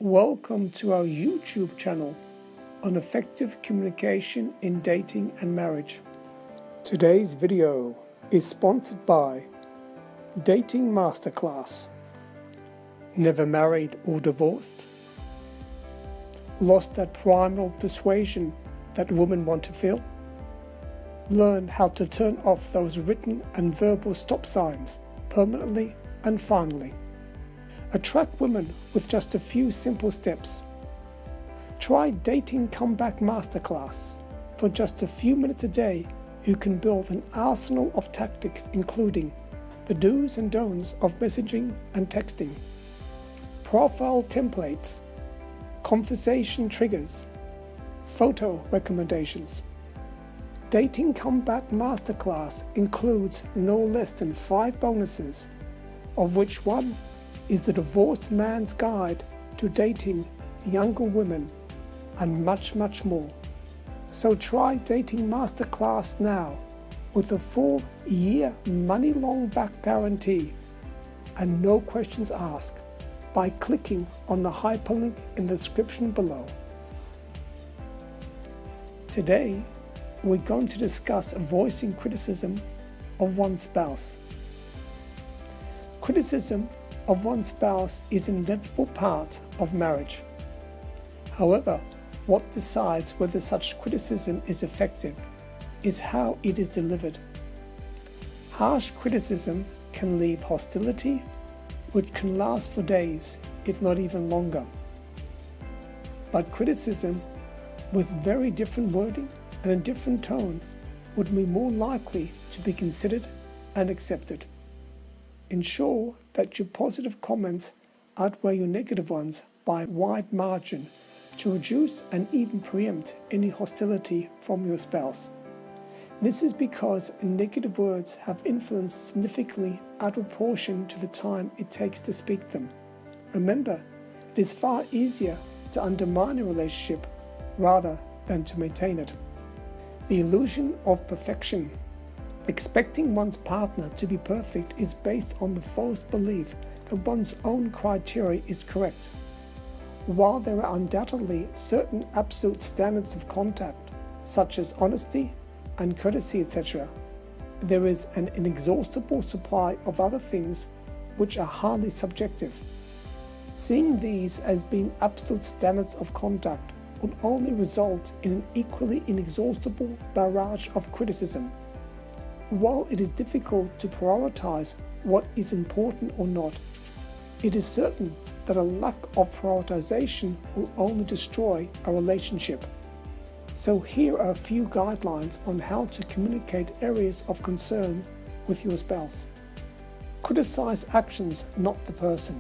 Welcome to our YouTube channel on effective communication in dating and marriage. Today's video is sponsored by Dating Masterclass. Never married or divorced? Lost that primal persuasion that women want to feel? Learn how to turn off those written and verbal stop signs permanently and finally. Attract women with just a few simple steps. Try Dating Comeback Masterclass. For just a few minutes a day, you can build an arsenal of tactics including the do's and don'ts of messaging and texting, profile templates, conversation triggers, photo recommendations. Dating Comeback Masterclass includes no less than 5 bonuses, of which one is the divorced man's guide to dating younger women, and much more. So try Dating Masterclass now with a full year money-long back guarantee and no questions asked by clicking on the hyperlink in the description below. Today, we're going to discuss voicing criticism of one's spouse. Criticism of one's spouse is an inevitable part of marriage. However, what decides whether such criticism is effective is how it is delivered. Harsh criticism can leave hostility, which can last for days, if not even longer. But criticism with very different wording and a different tone would be more likely to be considered and accepted. Ensure that your positive comments outweigh your negative ones by a wide margin to reduce and even preempt any hostility from your spouse. This is because negative words have influence significantly out of proportion to the time it takes to speak them. Remember, it is far easier to undermine a relationship rather than to maintain it. The illusion of perfection. Expecting one's partner to be perfect is based on the false belief that one's own criteria is correct. While there are undoubtedly certain absolute standards of contact, such as honesty and courtesy, etc., there is an inexhaustible supply of other things which are highly subjective. Seeing these as being absolute standards of conduct would only result in an equally inexhaustible barrage of criticism. While it is difficult to prioritize what is important or not, it is certain that a lack of prioritization will only destroy a relationship. So here are a few guidelines on how to communicate areas of concern with your spouse. Criticize actions, not the person.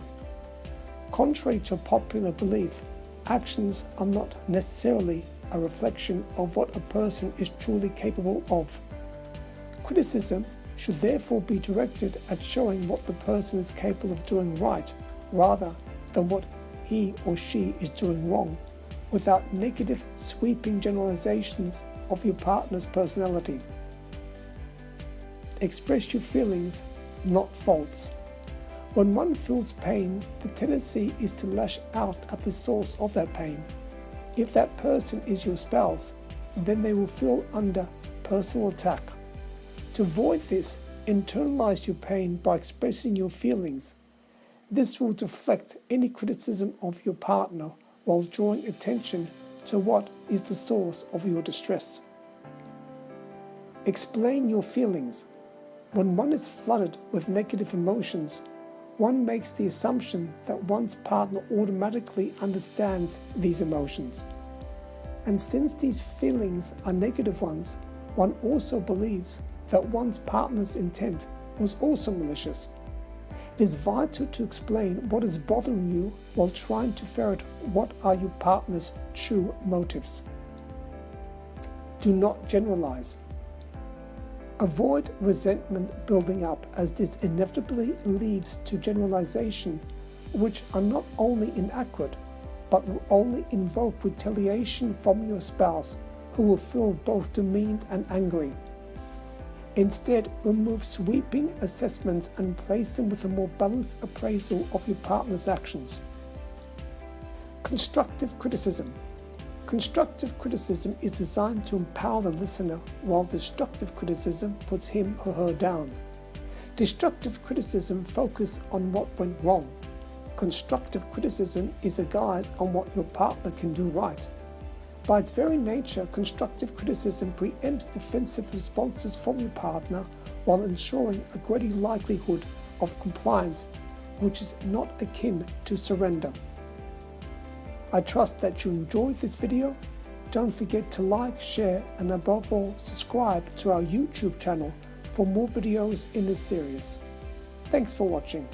Contrary to popular belief, actions are not necessarily a reflection of what a person is truly capable of. Criticism should therefore be directed at showing what the person is capable of doing right, rather than what he or she is doing wrong, without negative, sweeping generalizations of your partner's personality. Express your feelings, not faults. When one feels pain, the tendency is to lash out at the source of that pain. If that person is your spouse, then they will feel under personal attack. To avoid this, internalize your pain by expressing your feelings. This will deflect any criticism of your partner while drawing attention to what is the source of your distress. Explain your feelings. When one is flooded with negative emotions, one makes the assumption that one's partner automatically understands these emotions. And since these feelings are negative ones, one also believes that one's partner's intent was also malicious. It is vital to explain what is bothering you while trying to ferret what are your partner's true motives. Do not generalize. Avoid resentment building up, as this inevitably leads to generalization, which are not only inaccurate, but will only invoke retaliation from your spouse, who will feel both demeaned and angry. Instead, remove sweeping assessments and place them with a more balanced appraisal of your partner's actions. Constructive criticism. Constructive criticism is designed to empower the listener, while destructive criticism puts him or her down. Destructive criticism focuses on what went wrong. Constructive criticism is a guide on what your partner can do right. By its very nature, constructive criticism preempts defensive responses from your partner while ensuring a greater likelihood of compliance, which is not akin to surrender. I trust that you enjoyed this video. Don't forget to like, share, and above all, subscribe to our YouTube channel for more videos in this series. Thanks for watching.